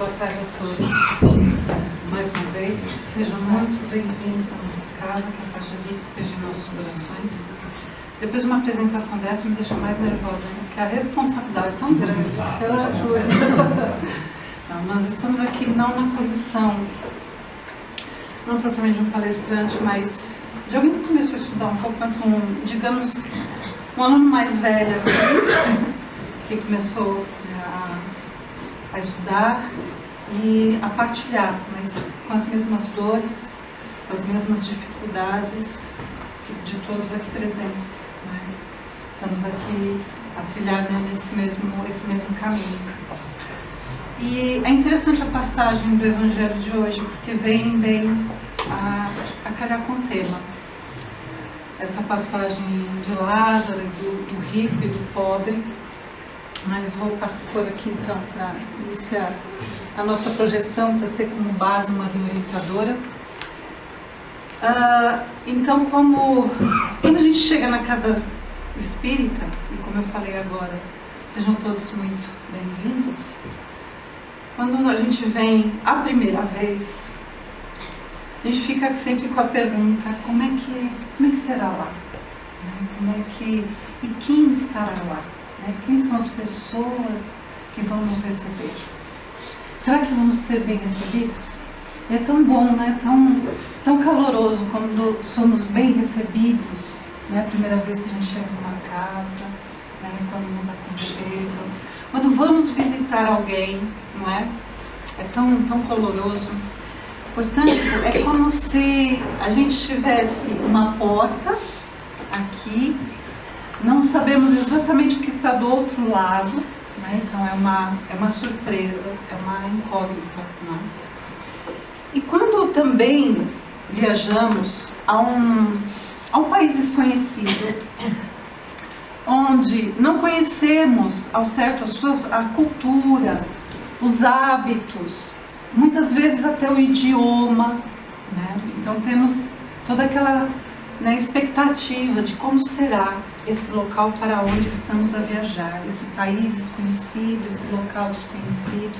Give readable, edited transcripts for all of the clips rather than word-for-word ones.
Boa tarde a todos. Mais uma vez, sejam muito bem-vindos à nossa casa, que a paz de Deus esteja em nossos corações. Depois de uma apresentação dessa, me deixa mais nervosa, porque a responsabilidade é tão grande, você é orador. Não, nós estamos aqui não na condição, não propriamente de um palestrante, mas de alguém que começou a estudar um pouco antes, digamos, um aluno mais velho aqui, que começou a estudar e a partilhar, mas com as mesmas dores, com as mesmas dificuldades de todos aqui presentes, né? Estamos aqui a trilhar, né, esse mesmo caminho. E é interessante a passagem do Evangelho de hoje, porque vem bem a calhar com o tema. Essa passagem de Lázaro, do rico e do pobre. Mas vou por aqui então para iniciar a nossa projeção, para ser como base uma linha orientadora. Então, quando a gente chega na casa espírita, e como eu falei agora, sejam todos muito bem-vindos. Quando a gente vem a primeira vez, a gente fica sempre com a pergunta: como é que será lá? E quem estará lá? Quem são as pessoas que vão nos receber? Será que vamos ser bem recebidos? É tão bom, né? Tão caloroso quando somos bem recebidos, né? A primeira vez que a gente chega numa casa, né? Quando nos aconchegam, quando vamos visitar alguém, não é? É tão caloroso. Portanto, é como se a gente tivesse uma porta aqui. Não sabemos exatamente o que está do outro lado, né? Então é uma surpresa, é uma incógnita, né? E quando também viajamos a um país desconhecido, onde não conhecemos ao certo a cultura, os hábitos, muitas vezes até o idioma, né? Então temos toda aquela, né, expectativa de como será esse local para onde estamos a viajar, esse país desconhecido, esse local desconhecido,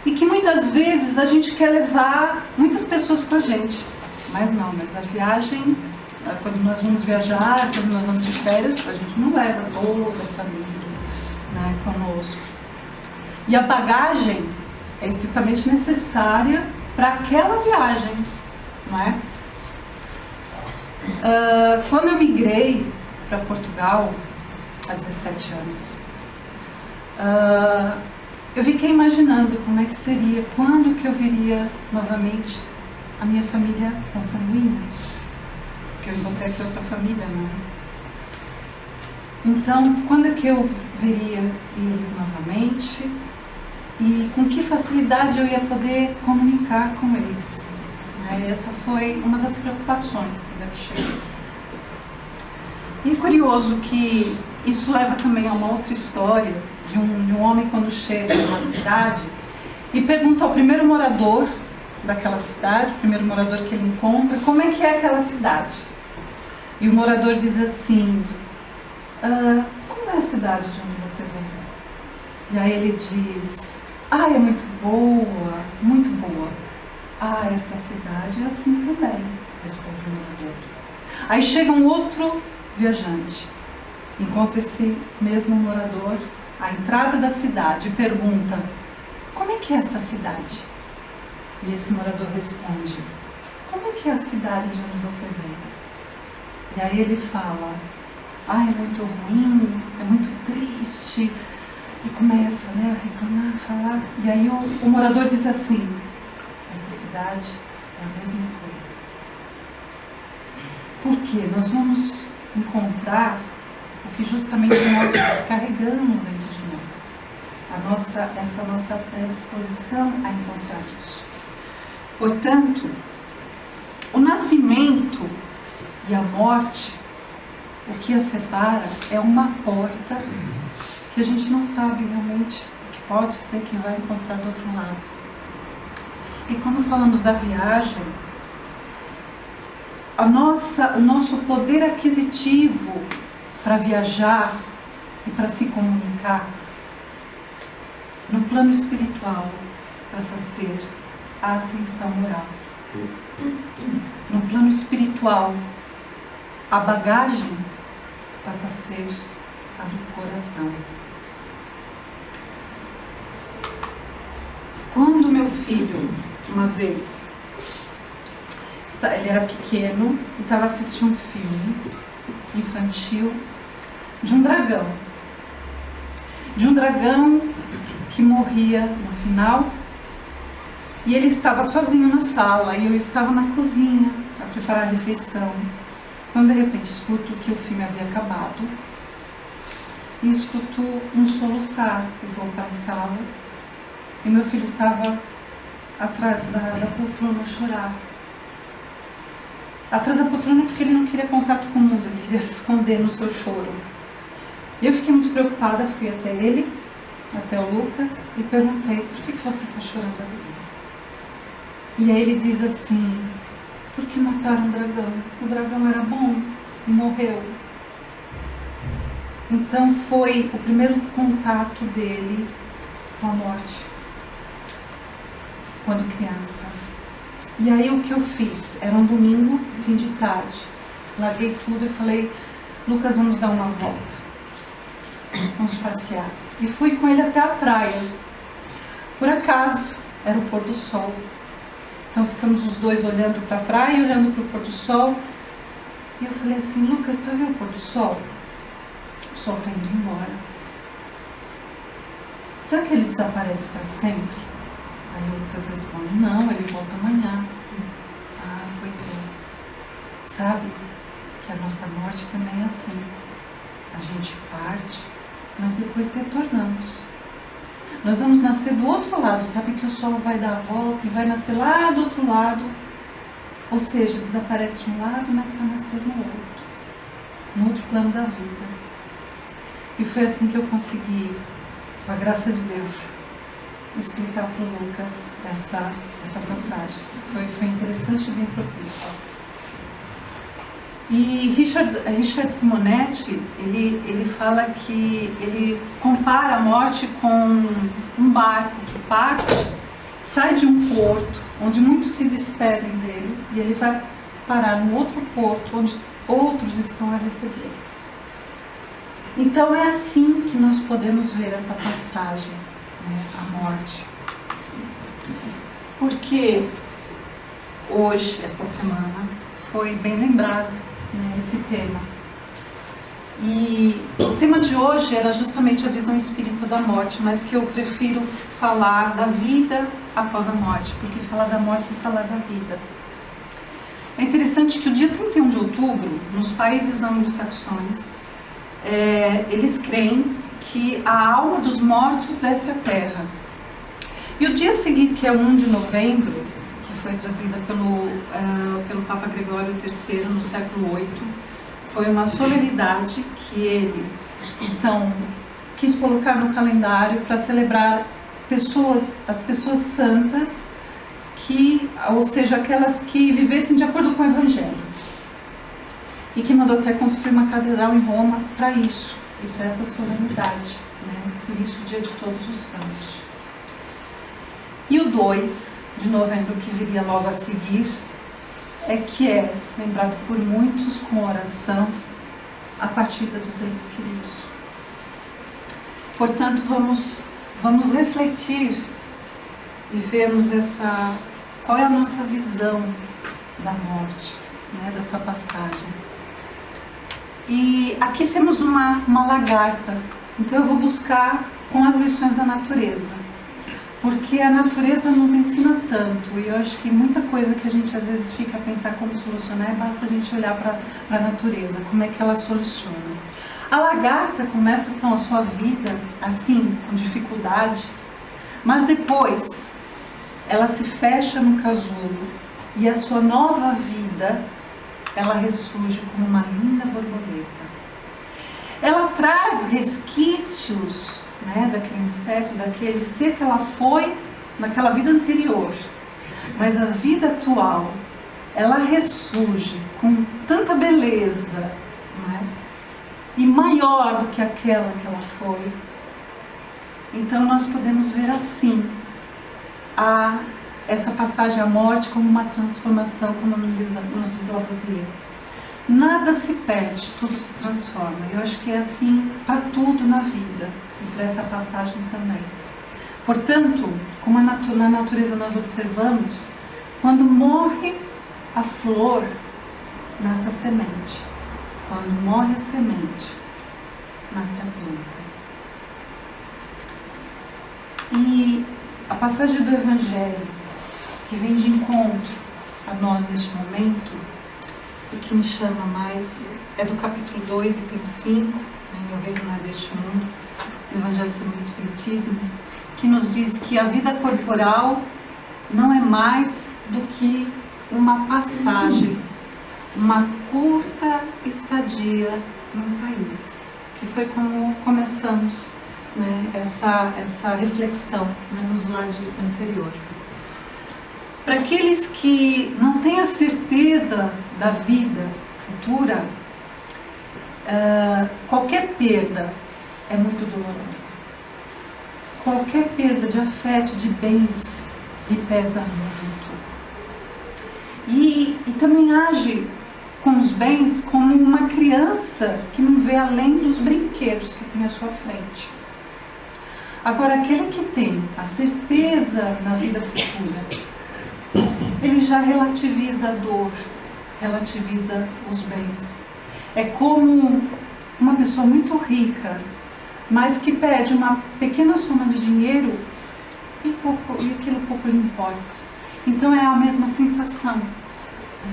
e que muitas vezes a gente quer levar muitas pessoas com a gente, mas a viagem, quando nós vamos viajar, quando nós vamos de férias, a gente não leva toda a família, né, conosco. E a bagagem é estritamente necessária para aquela viagem, não é? Quando eu migrei para Portugal, há 17 anos, eu fiquei imaginando como é que seria, quando que eu viria novamente a minha família consanguínea, porque eu encontrei aqui outra família, né? Então, quando é que eu veria eles novamente e com que facilidade eu ia poder comunicar com eles? Essa foi uma das preocupações quando eu cheguei. E é curioso que isso leva também a uma outra história de um homem quando chega numa cidade e pergunta ao primeiro morador daquela cidade, o primeiro morador que ele encontra, como é que é aquela cidade. E o morador diz assim: como é a cidade de onde você vem? E aí ele diz: é muito boa, muito boa. Esta cidade é assim também, responde o morador. Aí chega um outro viajante, encontra esse mesmo morador à entrada da cidade e pergunta: como é que é esta cidade? E esse morador responde: como é que é a cidade de onde você vem? E aí ele fala: é muito ruim, é muito triste, e começa, né, a reclamar, a falar. E aí o morador diz assim: essa cidade é a mesma coisa. Porque nós vamos encontrar o que justamente nós carregamos dentro de nós. Essa nossa predisposição a encontrar isso. Portanto, o nascimento e a morte, o que as separa é uma porta que a gente não sabe realmente o que pode ser que vai encontrar do outro lado. E quando falamos da viagem, o nosso poder aquisitivo para viajar e para se comunicar no plano espiritual passa a ser a ascensão moral. No plano espiritual, a bagagem passa a ser a do coração. Quando meu filho, uma vez, ele era pequeno e estava assistindo um filme infantil de um dragão. De um dragão que morria no final. E ele estava sozinho na sala e eu estava na cozinha a preparar a refeição. Quando de repente escuto que o filme havia acabado e escuto um soluçar. Eu vou para a sala e meu filho estava atrás da poltrona a chorar. Atrás da poltrona porque ele não queria contato com o mundo, ele queria se esconder no seu choro. E eu fiquei muito preocupada, fui até ele, até o Lucas, e perguntei: por que você está chorando assim? E aí ele diz assim: porque mataram o dragão. O dragão era bom e morreu. Então foi o primeiro contato dele com a morte, quando criança. E aí o que eu fiz? Era um domingo, fim de tarde. Larguei tudo e falei: Lucas, vamos dar uma volta. Vamos passear. E fui com ele até a praia. Por acaso, era o pôr do sol. Então ficamos os dois olhando para a praia e olhando para o pôr do sol. E eu falei assim: Lucas, tá vendo o pôr do sol? O sol está indo embora. Será que ele desaparece para sempre? Aí o Lucas responde: não, ele volta amanhã. Ah, pois é. Sabe que a nossa morte também é assim. A gente parte, mas depois retornamos. Nós vamos nascer do outro lado, sabe que o sol vai dar a volta e vai nascer lá do outro lado. Ou seja, desaparece de um lado, mas está nascendo no outro plano da vida. E foi assim que eu consegui, com a graça de Deus, explicar para o Lucas essa passagem. Foi interessante e bem propício. E Richard Simonetti, ele fala que ele compara a morte com um barco que parte, sai de um porto, onde muitos se despedem dele, e ele vai parar no outro porto, onde outros estão a receber. Então é assim que nós podemos ver essa passagem, né, a morte. Porque hoje, esta semana, foi bem lembrado, né, esse tema. E o tema de hoje era justamente a visão espírita da morte, mas que eu prefiro falar da vida após a morte, porque falar da morte é falar da vida. É interessante que o dia 31 de outubro, nos países anglo-saxões, eles creem que a alma dos mortos desce à terra. E o dia seguinte, que é 1 de novembro, que foi trazida pelo Papa Gregório III no século VIII, foi uma solenidade que ele, então, quis colocar no calendário para celebrar as pessoas santas, ou seja, aquelas que vivessem de acordo com o Evangelho. E que mandou até construir uma catedral em Roma para isso, e para essa solenidade, né? Por isso o Dia de Todos os Santos. E o 2 de novembro, que viria logo a seguir, que é lembrado por muitos com oração, a partida dos entes queridos. Portanto, vamos refletir e vermos qual é a nossa visão da morte, né, dessa passagem. E aqui temos uma lagarta, então eu vou buscar com as lições da natureza, porque a natureza nos ensina tanto, e eu acho que muita coisa que a gente às vezes fica a pensar como solucionar, basta a gente olhar para a natureza, como é que ela soluciona. A lagarta começa então a sua vida assim, com dificuldade, mas depois ela se fecha no casulo e a sua nova vida, ela ressurge como uma linda borboleta. Ela traz resquícios, né, daquele inseto, daquele ser que ela foi naquela vida anterior. Mas a vida atual, ela ressurge com tanta beleza, né, e maior do que aquela que ela foi. Então nós podemos ver assim essa passagem à morte como uma transformação, como nos diz Lavoisier. Nada se perde, tudo se transforma. Eu acho que é assim para tudo na vida e para essa passagem também. Portanto, como na natureza nós observamos, quando morre a flor, nasce a semente. Quando morre a semente, nasce a planta. E a passagem do Evangelho, que vem de encontro a nós neste momento, o que me chama mais é do capítulo 2, item 5, Meu reino não é deste mundo, do Evangelho segundo o Espiritismo, que nos diz que a vida corporal não é mais do que uma passagem, uma curta estadia num país, que foi como começamos, né, essa reflexão, né, no slide anterior. Para aqueles que não têm a certeza da vida futura, qualquer perda é muito dolorosa. Qualquer perda de afeto, de bens, lhe pesa muito. E também age com os bens como uma criança que não vê além dos brinquedos que tem à sua frente. Agora, aquele que tem a certeza na vida futura, ele já relativiza a dor, relativiza os bens. É como uma pessoa muito rica, mas que pede uma pequena soma de dinheiro e aquilo pouco lhe importa. Então é a mesma sensação.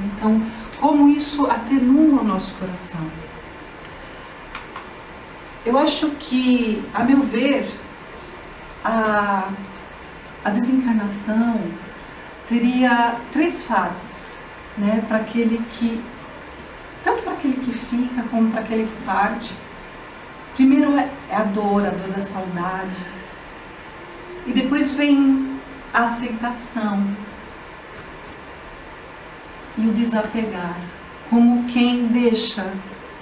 Então, como isso atenua o nosso coração? Eu acho que, a meu ver, a desencarnação teria 3 fases, né, para aquele que, tanto para aquele que fica como para aquele que parte. Primeiro é a dor da saudade, e depois vem a aceitação e o desapegar, como quem deixa,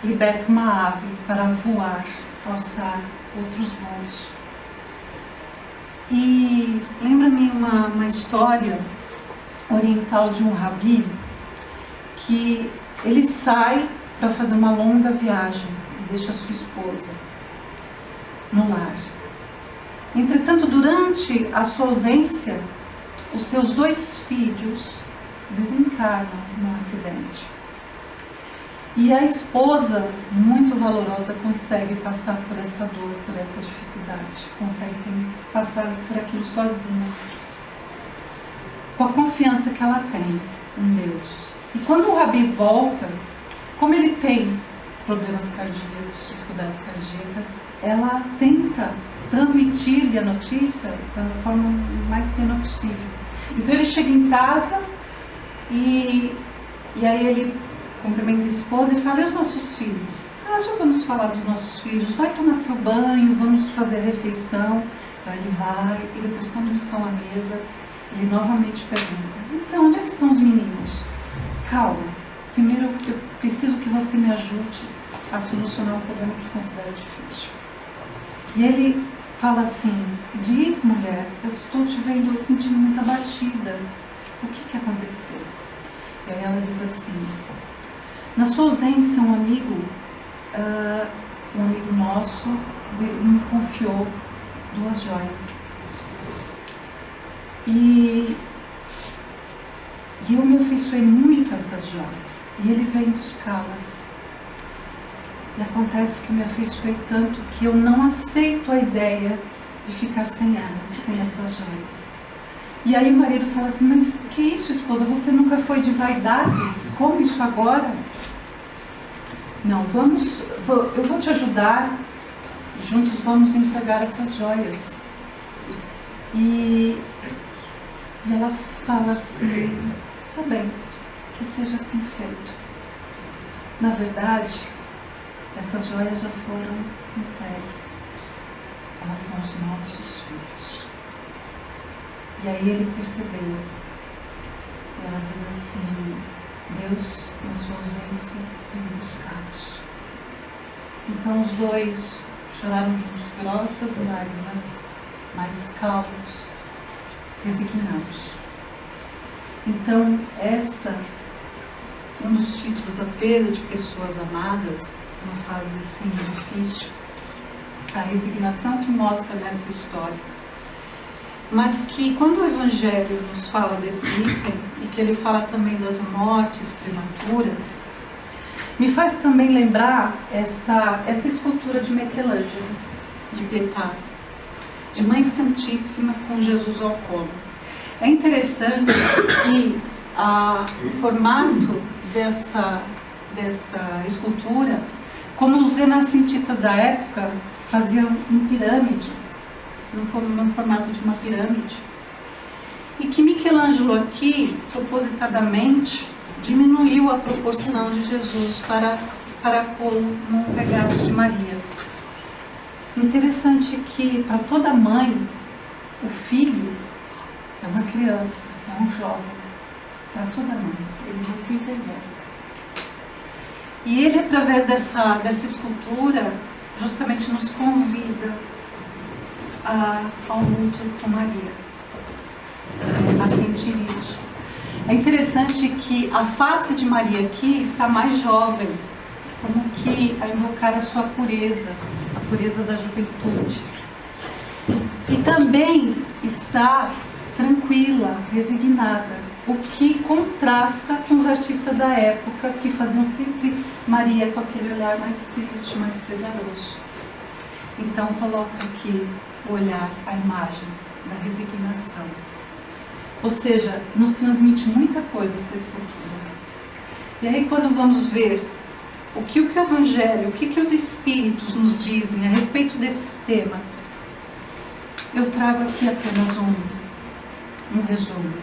liberta uma ave para voar, alçar outros voos. E lembra-me uma história oriental de um rabi, que ele sai para fazer uma longa viagem e deixa sua esposa no lar. Entretanto, durante a sua ausência, os seus 2 filhos desencarnam num acidente. E a esposa, muito valorosa, consegue passar por essa dor, por essa dificuldade, consegue passar por aquilo sozinha, com a confiança que ela tem em Deus. E quando o rabi volta, como ele tem problemas cardíacos, dificuldades cardíacas, ela tenta transmitir-lhe a notícia da forma mais tenua possível. Então ele chega em casa e aí ele cumprimenta a esposa e fala: e os nossos filhos? Já vamos falar dos nossos filhos, vai tomar seu banho, vamos fazer a refeição. Então ele vai, e depois, quando estão à mesa, ele novamente pergunta: então, onde é que estão os meninos? Calma, primeiro eu preciso que você me ajude a solucionar um problema que considero difícil. E ele fala assim: diz, mulher, eu estou te vendo sentindo muita batida, o que aconteceu? E aí ela diz assim: na sua ausência, um amigo nosso me confiou 2 joias. E eu me afeiçoei muito a essas joias. E ele vem buscá-las. E acontece que eu me afeiçoei tanto que eu não aceito a ideia de ficar sem elas, sem essas joias. E aí o marido fala assim: mas que isso, esposa? Você nunca foi de vaidades? Como isso agora? Não, eu vou te ajudar. Juntos vamos entregar essas joias. E ela fala assim: está bem, que seja assim feito. Na verdade, essas joias já foram entregues. Elas são os nossos filhos. E aí ele percebeu. E ela diz assim: Deus, na sua ausência, veio buscá-los. Então os 2 choraram juntos, grossas lágrimas, mas calmos, resignados. Então, um dos títulos, a perda de pessoas amadas, uma fase assim difícil, a resignação que mostra nessa história. Mas que quando o Evangelho nos fala desse item, e que ele fala também das mortes prematuras, me faz também lembrar essa escultura de Michelangelo, de Pietà, de Mãe Santíssima com Jesus ao colo. É interessante que o formato dessa escultura, como os renascentistas da época faziam em pirâmides, num formato de uma pirâmide, e que Michelangelo aqui, propositadamente, diminuiu a proporção de Jesus para pô-lo num regaço de Maria. Interessante que, para toda mãe, o filho é uma criança, é um jovem. Para toda mãe, ele nunca envelhece. E ele, através dessa escultura, justamente nos convida ao luto com Maria, a sentir isso. É interessante que a face de Maria aqui está mais jovem, como que a invocar a sua pureza, a pureza da juventude. E também está tranquila, resignada, o que contrasta com os artistas da época que faziam sempre Maria com aquele olhar mais triste, mais pesaroso. Então coloca aqui o olhar, a imagem da resignação. Ou seja, nos transmite muita coisa essa escultura. E aí quando vamos ver o que o Evangelho, o que os Espíritos nos dizem a respeito desses temas, eu trago aqui apenas um resumo,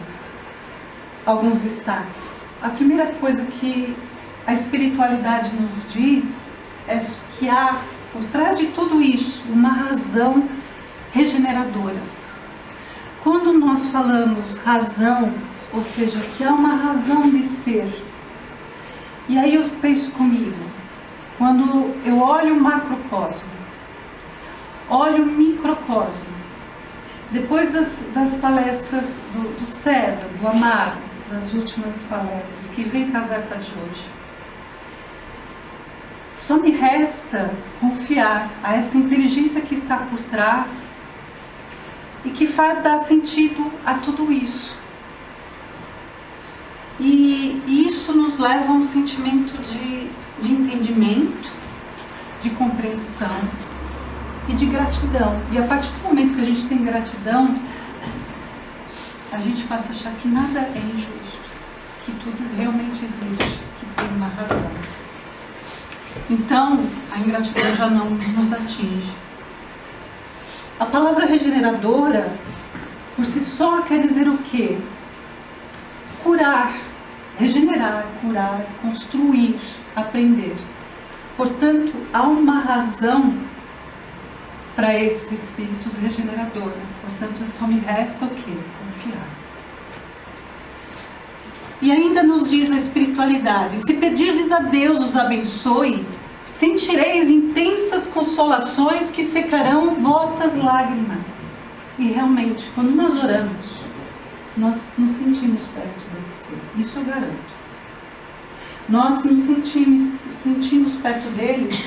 alguns destaques. A primeira coisa que a espiritualidade nos diz é que há, por trás de tudo isso, uma razão regeneradora. Quando nós falamos razão, ou seja, que há uma razão de ser, e aí eu penso comigo, quando eu olho o macrocosmo, olho o microcosmo, depois das palestras do César, do Amaro, das últimas palestras, que vem casar com a de hoje, só me resta confiar a essa inteligência que está por trás e que faz dar sentido a tudo isso. E isso nos leva a um sentimento de entendimento, de compreensão e de gratidão. E a partir do momento que a gente tem gratidão, a gente passa a achar que nada é injusto, que tudo realmente existe, que tem uma razão. Então, a ingratidão já não nos atinge. A palavra regeneradora, por si só, quer dizer o quê? Curar, regenerar, curar, construir, aprender. Portanto, há uma razão para esses espíritos regeneradora. Portanto, só me resta o quê? Confiar. E ainda nos diz a espiritualidade: se pedirdes a Deus os abençoe, sentireis intensas consolações que secarão vossas lágrimas. E realmente, quando nós oramos, nós nos sentimos perto desse ser. Isso eu garanto. Nós nos sentimos perto dele,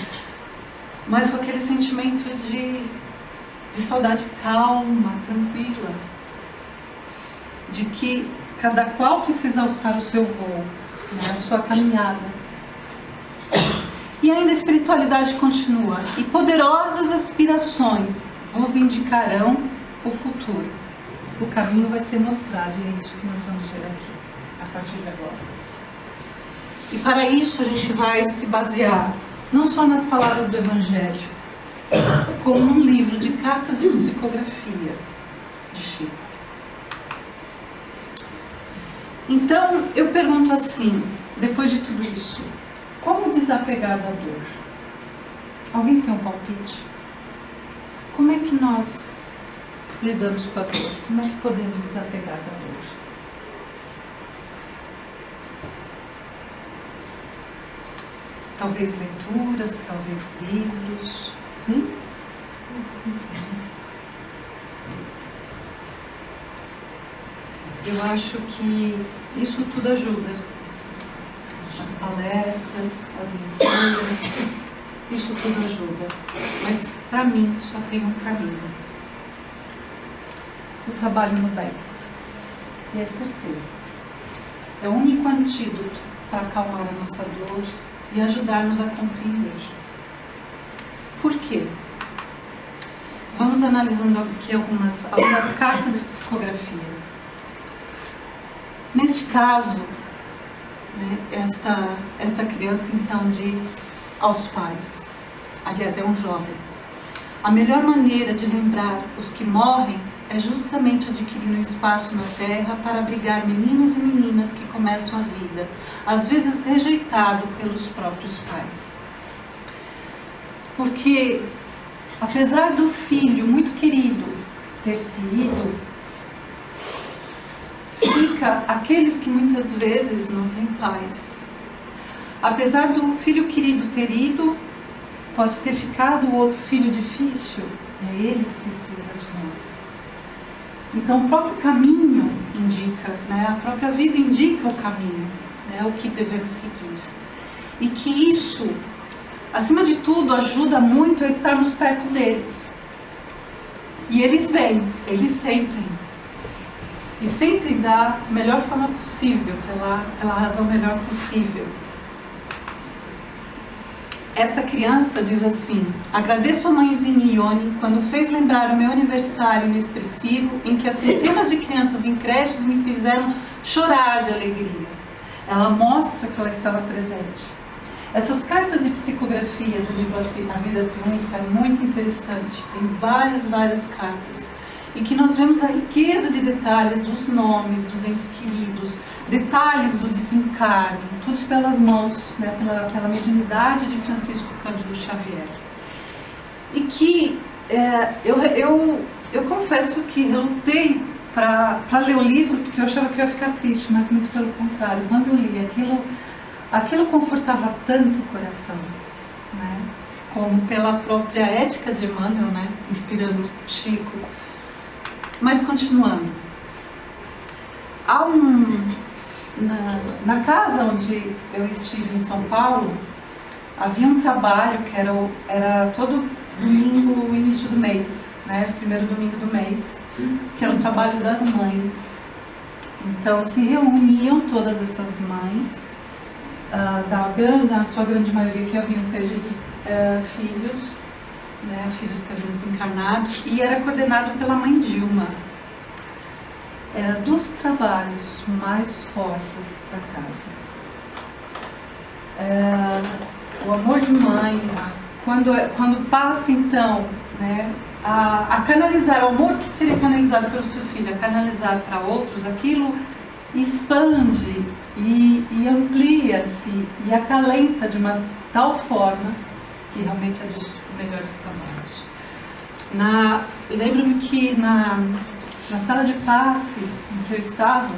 mas com aquele sentimento de saudade calma, tranquila, de que cada qual precisa alçar o seu voo, né, a sua caminhada. E ainda a espiritualidade continua: e poderosas aspirações vos indicarão o futuro. O caminho vai ser mostrado, e é isso que nós vamos ver aqui, a partir de agora. E para isso a gente vai se basear não só nas palavras do Evangelho, como num livro de cartas e psicografia de Chico. Então, eu pergunto assim, depois de tudo isso, como desapegar da dor? Alguém tem um palpite? Como é que nós lidamos com a dor? Como é que podemos desapegar da dor? Talvez leituras, talvez livros, sim? eu acho que isso tudo ajuda. As palestras, as leituras, isso tudo ajuda. Mas para mim só tem um caminho. O trabalho no bem. E é certeza. É o único antídoto para acalmar a nossa dor e ajudar-nos a compreender. Por quê? Vamos analisando aqui algumas cartas de psicografia. Neste caso, né, essa criança então diz aos pais, aliás é um jovem, a melhor maneira de lembrar os que morrem é justamente adquirir um espaço na terra para abrigar meninos e meninas que começam a vida, às vezes rejeitado pelos próprios pais. Porque, apesar do filho muito querido ter se ido, fica aqueles que muitas vezes não têm pais. Apesar do filho querido ter ido, pode ter ficado o outro filho difícil, é ele que precisa de nós. Então o próprio caminho indica, né, a própria vida indica o caminho, né, o que devemos seguir. E que isso, acima de tudo, ajuda muito a estarmos perto deles. E eles vêm, eles sentem. E sentem da melhor forma possível, pela razão melhor possível. Essa criança diz assim: agradeço a mãezinha Ione quando fez lembrar o meu aniversário inexpressivo em que as centenas de crianças em creches me fizeram chorar de alegria. Ela mostra que ela estava presente. Essas cartas de psicografia do livro A Vida Triunfa é muito interessante. Tem várias cartas. E que nós vemos a riqueza de detalhes dos nomes dos entes queridos, detalhes do desencarne, tudo pelas mãos, né, pela mediunidade de Francisco Cândido Xavier. E que eu confesso que relutei para ler o livro, porque eu achava que eu ia ficar triste, mas muito pelo contrário. Quando eu li aquilo confortava tanto o coração, né, como pela própria ética de Emmanuel, né, inspirando Chico. Mas continuando, na casa onde eu estive em São Paulo, havia um trabalho que era todo domingo, início do mês, né? Primeiro domingo do mês, que era um trabalho das mães. Então se reuniam todas essas mães, da sua grande maioria que haviam perdido filhos, né, filhos que haviam desencarnado, e era coordenado pela mãe Dilma. Era dos trabalhos mais fortes da casa. O amor de mãe, quando passa então, né, a canalizar, o amor que seria canalizado pelo seu filho, a canalizar para outros, aquilo expande e amplia-se e acalenta de uma tal forma que realmente é dos melhores trabalhos. Lembro-me que na sala de passe em que eu estava,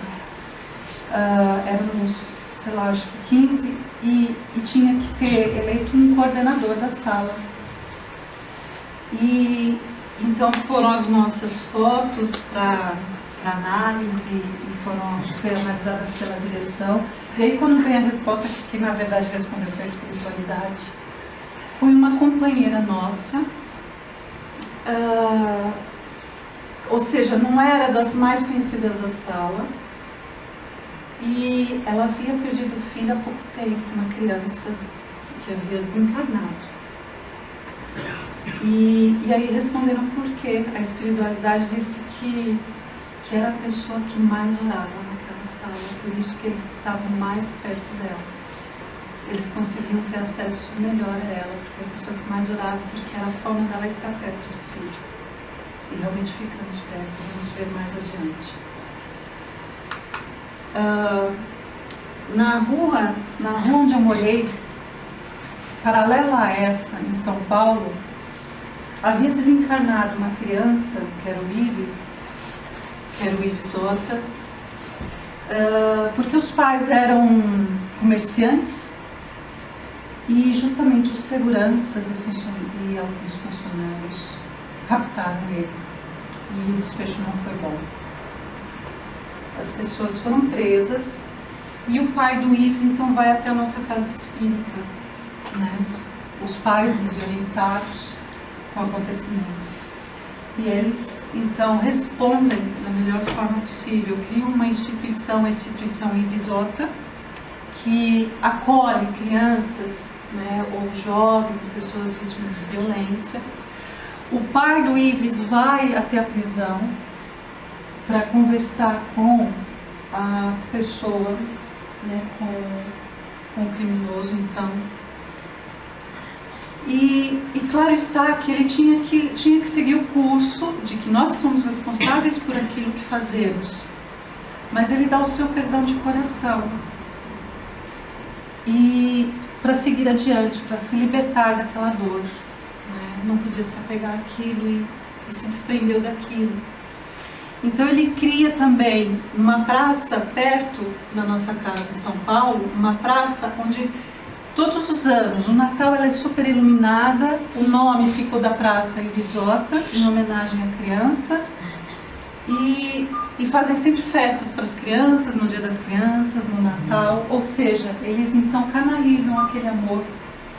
éramos, sei lá, acho que 15, e tinha que ser eleito um coordenador da sala. E então foram as nossas fotos para análise e foram ser analisadas pela direção. E aí quando vem a resposta, que na verdade respondeu foi a espiritualidade, foi uma companheira nossa, ou seja, não era das mais conhecidas da sala, e ela havia perdido filho há pouco tempo, uma criança que havia desencarnado. E aí responderam por quê. A espiritualidade disse que era a pessoa que mais orava naquela sala, por isso que eles estavam mais perto dela. Eles conseguiam ter acesso melhor a ela, porque é a pessoa que mais orava, porque era a forma dela estar perto do filho. E realmente ficamos perto, vamos ver mais adiante. Na rua onde eu morei, paralela a essa, em São Paulo, havia desencarnado uma criança, que era o Ives Ota, porque os pais eram comerciantes e justamente os seguranças e alguns funcionários raptaram ele, e o desfecho não foi bom. as pessoas foram presas e o pai do Yves então vai até a nossa casa espírita, né? Os pais desorientados com o acontecimento. E eles então respondem da melhor forma possível, criam uma instituição, a instituição Ivisota, que acolhe crianças, né, ou jovens, pessoas vítimas de violência. O pai do Yves vai até a prisão para conversar com a pessoa, né, com o criminoso, então. E claro está que ele tinha que seguir o curso de que nós somos responsáveis por aquilo que fazemos, mas ele dá o seu perdão de coração e para seguir adiante, para se libertar daquela dor, né? Não podia se apegar àquilo e se desprendeu daquilo. Então ele cria também uma praça perto da nossa casa em São Paulo, uma praça onde todos os anos, o Natal ela é super iluminada, o nome ficou da Praça Ivisota, em homenagem à criança, e fazem sempre festas para as crianças, no Dia das Crianças, no Natal, ou seja, eles então canalizam aquele amor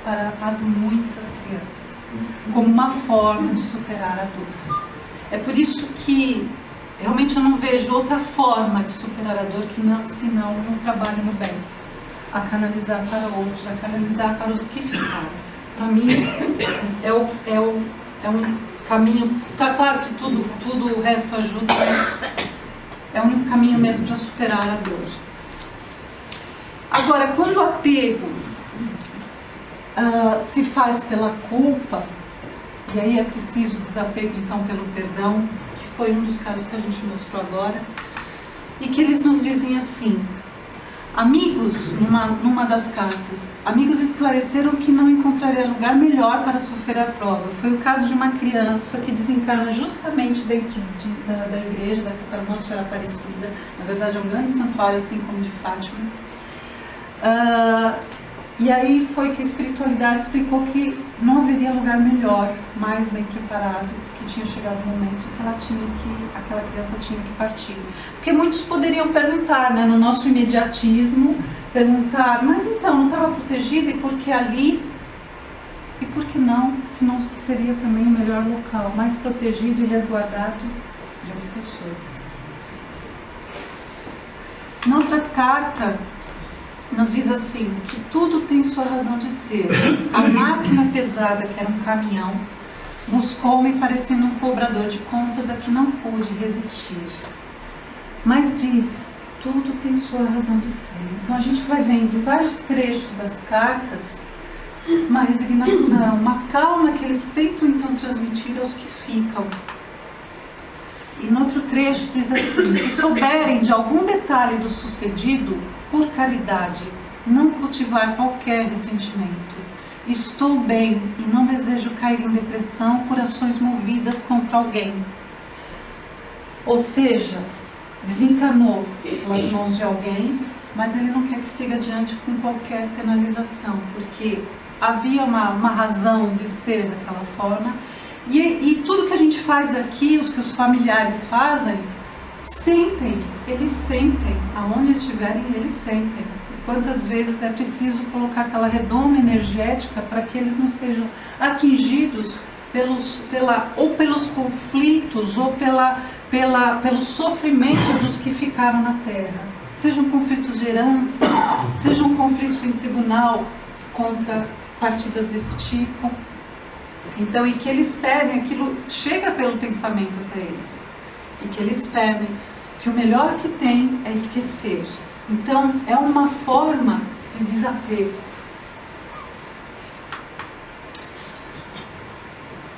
para as muitas crianças, como uma forma de superar a dor. É por isso que realmente eu não vejo outra forma de superar a dor que não, senão no trabalho no bem. A canalizar para outros, a canalizar para os que ficaram. Para mim, é um caminho. Tá claro que tudo o resto ajuda, mas é o único caminho mesmo para superar a dor. Agora, quando o apego se faz pela culpa, e aí é preciso desapego então pelo perdão, que foi um dos casos que a gente mostrou agora, e que eles nos dizem assim. Amigos, numa das cartas, amigos esclareceram que não encontraria lugar melhor para sofrer a prova. Foi o caso de uma criança que desencarna justamente dentro da igreja, da Nossa Senhora Aparecida. Na verdade é um grande santuário, assim como de Fátima. E aí foi que a espiritualidade explicou que não haveria lugar melhor, mais bem preparado, que tinha chegado o momento que aquela criança tinha que partir. Porque muitos poderiam perguntar, né, no nosso imediatismo, perguntar, mas então, não estava protegida e por que ali? E por que não, se não seria também o melhor local, mais protegido e resguardado de obsessores? Na outra carta, nos diz assim, que tudo tem sua razão de ser. A máquina pesada, que era um caminhão, buscou-me parecendo um cobrador de contas a que não pude resistir. Mas diz, tudo tem sua razão de ser. Então a gente vai vendo em vários trechos das cartas uma resignação, uma calma que eles tentam então transmitir aos que ficam. E no outro trecho diz assim, se souberem de algum detalhe do sucedido, por caridade, não cultivar qualquer ressentimento. Estou bem e não desejo cair em depressão por ações movidas contra alguém. Ou seja, desencarnou pelas mãos de alguém, mas ele não quer que siga adiante com qualquer penalização, porque havia uma razão de ser daquela forma. E tudo que a gente faz aqui, os que os familiares fazem, eles sentem, aonde estiverem, eles sentem. Quantas vezes é preciso colocar aquela redoma energética para que eles não sejam atingidos pelos conflitos ou pelo sofrimento dos que ficaram na Terra. Sejam conflitos de herança, sejam conflitos em tribunal contra partidas desse tipo. Então, e que eles pedem, aquilo chega pelo pensamento até eles. E que eles pedem que o melhor que tem é esquecer. Então, é uma forma de desapego.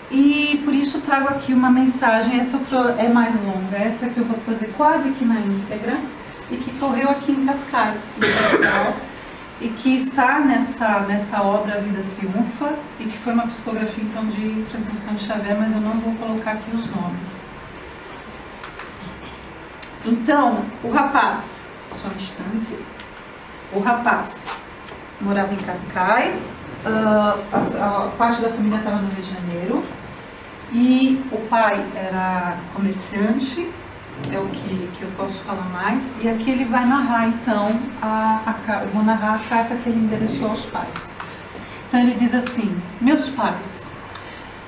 E por isso trago aqui uma mensagem, essa é mais longa, essa que eu vou trazer quase que na íntegra, e que correu aqui em Cascais, em Portugal, e que está nessa obra A Vida Triunfa, e que foi uma psicografia então de Francisco Cândido Xavier, mas eu não vou colocar aqui os nomes. Então, o rapaz, só um instante, o rapaz morava em Cascais, a parte da família estava no Rio de Janeiro, e o pai era comerciante é o que eu posso falar mais. E aqui ele vai narrar, então, eu vou narrar a carta que ele endereçou aos pais. Então ele diz assim: meus pais,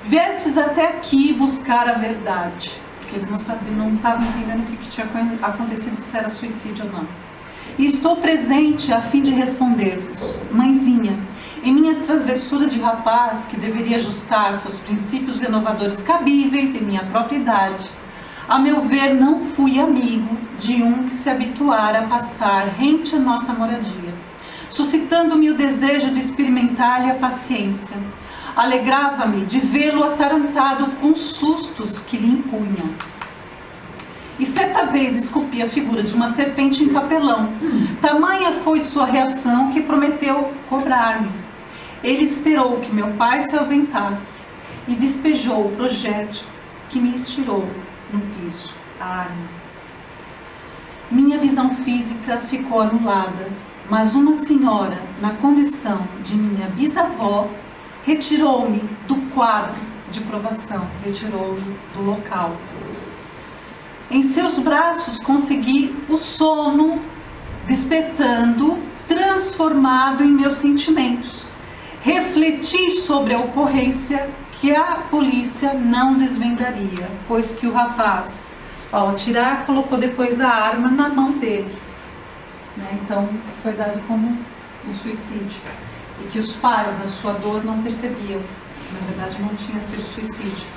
viestes até aqui buscar a verdade, porque eles não estavam entendendo o que tinha acontecido, se era suicídio ou não. E estou presente a fim de responder-vos, mãezinha, em minhas travessuras de rapaz, que deveria ajustar-se aos princípios renovadores cabíveis em minha própria idade. A meu ver, não fui amigo de um que se habituara a passar rente à nossa moradia, suscitando-me o desejo de experimentar-lhe a paciência. Alegrava-me de vê-lo atarantado com sustos que lhe impunham. E certa vez esculpi a figura de uma serpente em papelão. Tamanha foi sua reação que prometeu cobrar-me. Ele esperou que meu pai se ausentasse e despejou o projétil que me estirou no piso, a arma. Minha visão física ficou anulada, mas uma senhora, na condição de minha bisavó, retirou-me do quadro de provação, retirou-me do local. Em seus braços consegui o sono, despertando, transformado em meus sentimentos. Refleti sobre a ocorrência que a polícia não desvendaria, pois que o rapaz, ao atirar, colocou depois a arma na mão dele. Então, foi dado como um suicídio. E que os pais, na sua dor, não percebiam. Na verdade, não tinha sido suicídio,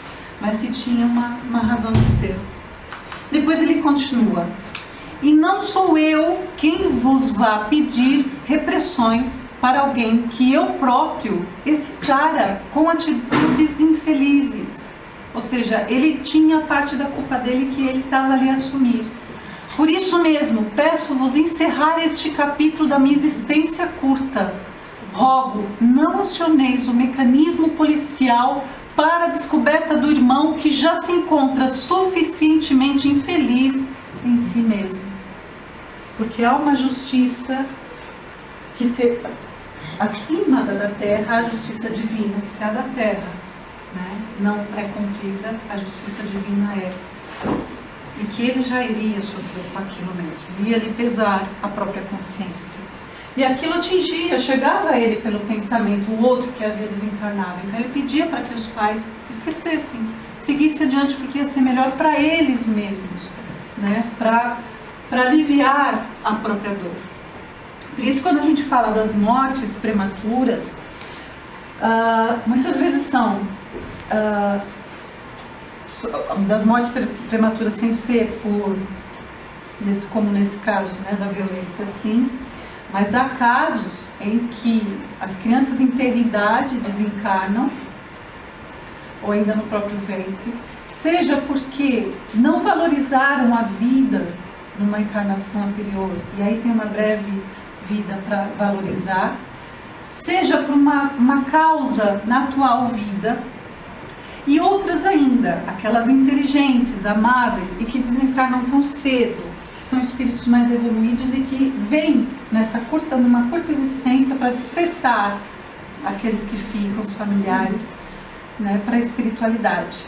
mas que tinha uma razão de ser. Depois ele continua: e não sou eu quem vos vá pedir repressões para alguém que eu próprio excitara com atitudes infelizes. Ou seja, ele tinha parte da culpa dele que ele estava ali a assumir. Por isso mesmo, peço-vos encerrar este capítulo da minha existência curta. Rogo, não acioneis o mecanismo policial para a descoberta do irmão que já se encontra suficientemente infeliz em si mesmo. Porque há uma justiça que se acima da terra, a justiça divina, que se há da terra, não é cumprida, a justiça divina é. E que ele já iria sofrer com aquilo mesmo, ia lhe pesar a própria consciência. E aquilo atingia, chegava a ele pelo pensamento, o outro que havia desencarnado. Então ele pedia para que os pais esquecessem, seguissem adiante, porque ia ser melhor para eles mesmos, para aliviar a própria dor. Por isso, quando a gente fala das mortes prematuras, muitas vezes são das mortes prematuras sem ser como nesse caso, da violência, sim. Mas há casos em que as crianças em ter idade desencarnam, ou ainda no próprio ventre, seja porque não valorizaram a vida numa encarnação anterior, e aí tem uma breve vida para valorizar, seja por uma causa na atual vida, e outras ainda, aquelas inteligentes, amáveis, e que desencarnam tão cedo, que são espíritos mais evoluídos e que vêm numa curta existência para despertar aqueles que ficam, os familiares, para a espiritualidade,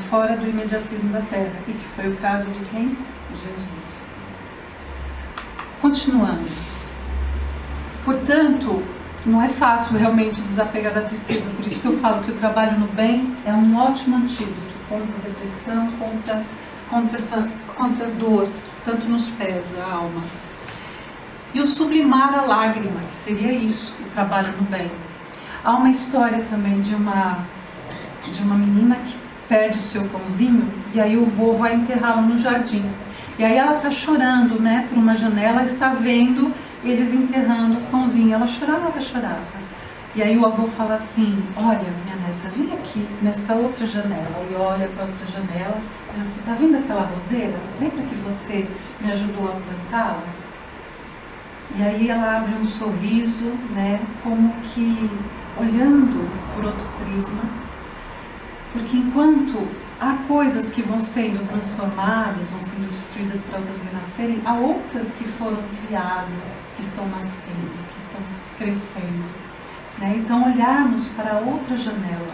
fora do imediatismo da terra, e que foi o caso de quem? Jesus. Continuando. Portanto, não é fácil realmente desapegar da tristeza, por isso que eu falo que o trabalho no bem é um ótimo antídoto contra a depressão, contra a dor que tanto nos pesa a alma. E o sublimar a lágrima, que seria isso, o trabalho no bem. Há uma história também de uma menina que perde o seu cãozinho, e aí o vô vai enterrá-lo no jardim. E aí ela está chorando, por uma janela, está vendo eles enterrando o cãozinho. Ela chorava. E aí o avô fala assim: olha, minha neta, vem aqui nesta outra janela. E olha para a outra janela, diz assim: tá vendo aquela roseira? Lembra que você me ajudou a plantá-la? E aí ela abre um sorriso, como que olhando por outro prisma, porque enquanto há coisas que vão sendo transformadas, vão sendo destruídas para outras renascerem, há outras que foram criadas, que estão nascendo, que estão crescendo. Então olharmos para outra janela.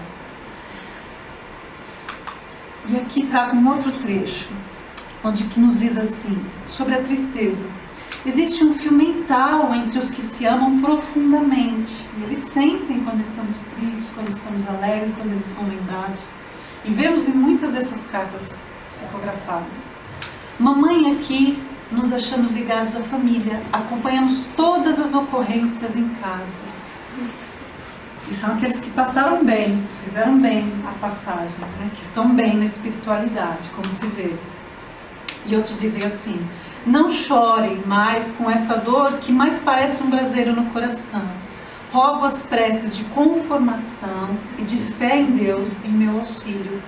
E aqui trago um outro trecho. onde que nos diz assim, sobre a tristeza. Existe um fio mental entre os que se amam profundamente. E eles sentem quando estamos tristes, quando estamos alegres, quando eles são lembrados. E vemos em muitas dessas cartas psicografadas. Mamãe aqui, nos achamos ligados à família, acompanhamos todas as ocorrências em casa. E são aqueles que passaram bem, fizeram bem a passagem, né? Que estão bem na espiritualidade, como se vê. E outros dizem assim, não chorem mais com essa dor que mais parece um braseiro no coração. Rogo as preces de conformação e de fé em Deus em meu auxílio.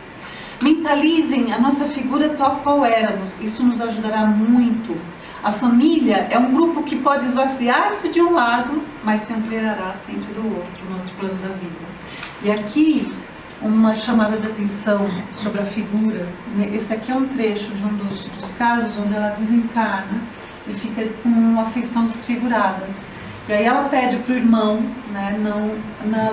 Mentalizem a nossa figura tal qual éramos, isso nos ajudará muito. A família é um grupo que pode esvaziar-se de um lado, mas se ampliará sempre do outro, no outro plano da vida. E aqui, uma chamada de atenção sobre a figura. Esse aqui é um trecho de um dos casos onde ela desencarna e fica com uma afeição desfigurada. E aí ela pede para o irmão, né, não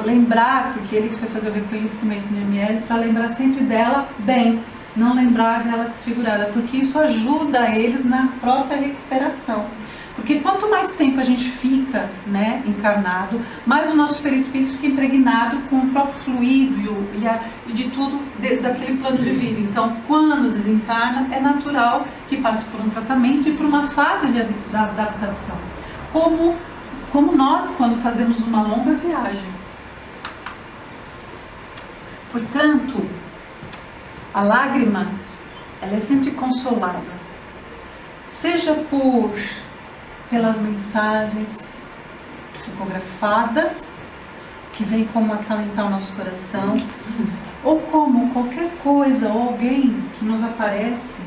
lembrar, porque ele foi fazer o reconhecimento no ML, para lembrar sempre dela bem, não lembrar dela desfigurada, porque isso ajuda eles na própria recuperação. Porque quanto mais tempo a gente fica, né, encarnado, mais o nosso perispírito fica impregnado com o próprio fluido e de tudo daquele plano de vida. Então, quando desencarna, é natural que passe por um tratamento e por uma fase de adaptação. Como nós, quando fazemos uma longa viagem. Portanto, a lágrima, ela é sempre consolada. Seja pelas mensagens psicografadas, que vem como acalentar o nosso coração, ou como qualquer coisa ou alguém que nos aparece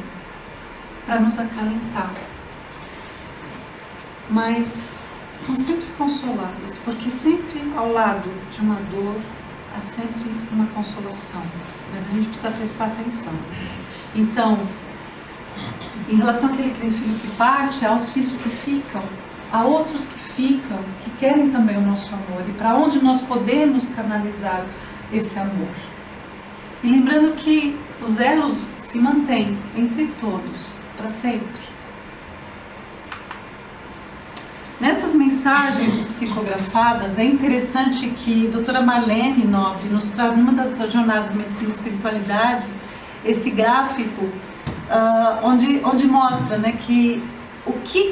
para nos acalentar. Mas são sempre consoladas, porque sempre ao lado de uma dor há sempre uma consolação, mas a gente precisa prestar atenção. Então, em relação àquele que tem filho que parte, há os filhos que ficam, há outros que ficam, que querem também o nosso amor, e para onde nós podemos canalizar esse amor. E lembrando que os elos se mantêm entre todos, para sempre. Nessas mensagens psicografadas, é interessante que a doutora Marlene Nobre nos traz, numa das jornadas de Medicina e Espiritualidade, esse gráfico onde mostra, né, que o que